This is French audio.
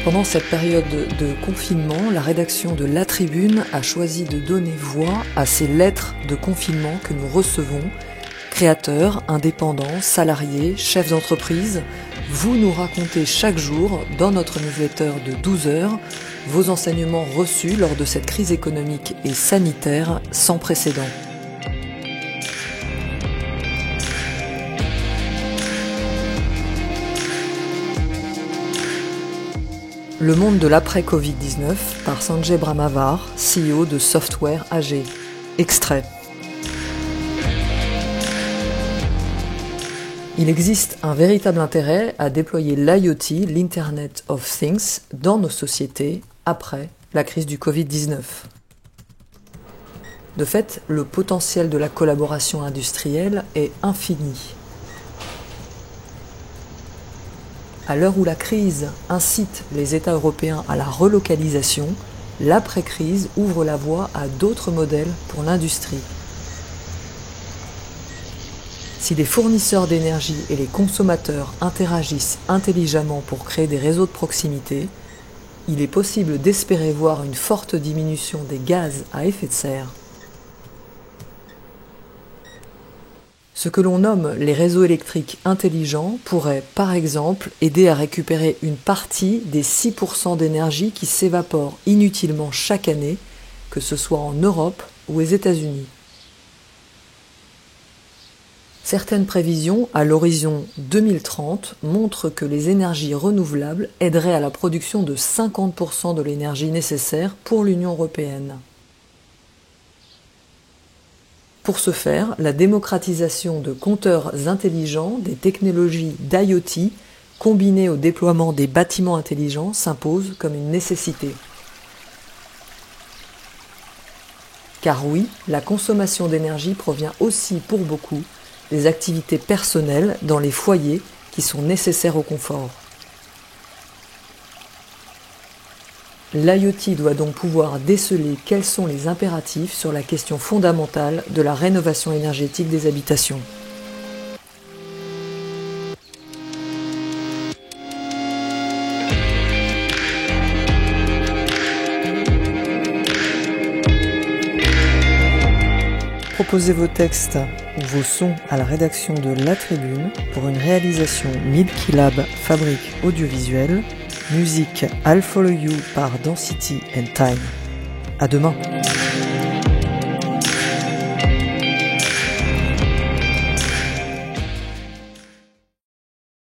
Pendant cette période de confinement, la rédaction de La Tribune a choisi de donner voix à ces lettres de confinement que nous recevons. Créateurs, indépendants, salariés, chefs d'entreprise, vous nous racontez chaque jour, dans notre newsletter de 12 heures, vos enseignements reçus lors de cette crise économique et sanitaire sans précédent. Le monde de l'après-Covid-19 par Sanjay Brahmavar, CEO de Software AG. Extrait. Il existe un véritable intérêt à déployer l'IoT, l'Internet of Things, dans nos sociétés après la crise du Covid-19. De fait, le potentiel de la collaboration industrielle est infini. À l'heure où la crise incite les États européens à la relocalisation, l'après-crise ouvre la voie à d'autres modèles pour l'industrie. Si les fournisseurs d'énergie et les consommateurs interagissent intelligemment pour créer des réseaux de proximité, il est possible d'espérer voir une forte diminution des gaz à effet de serre. Ce que l'on nomme les réseaux électriques intelligents pourrait, par exemple, aider à récupérer une partie des 6% d'énergie qui s'évapore inutilement chaque année, que ce soit en Europe ou aux États-Unis. Certaines prévisions à l'horizon 2030 montrent que les énergies renouvelables aideraient à la production de 50% de l'énergie nécessaire pour l'Union européenne. Pour ce faire, la démocratisation de compteurs intelligents, des technologies d'IoT, combinées au déploiement des bâtiments intelligents, s'impose comme une nécessité. Car oui, la consommation d'énergie provient aussi pour beaucoup des activités personnelles dans les foyers qui sont nécessaires au confort. L'IoT doit donc pouvoir déceler quels sont les impératifs sur la question fondamentale de la rénovation énergétique des habitations. Proposez vos textes ou vos sons à la rédaction de La Tribune pour une réalisation Milky Lab Fabrique Audiovisuelle. Musique I'll Follow You par Density and Time. À demain.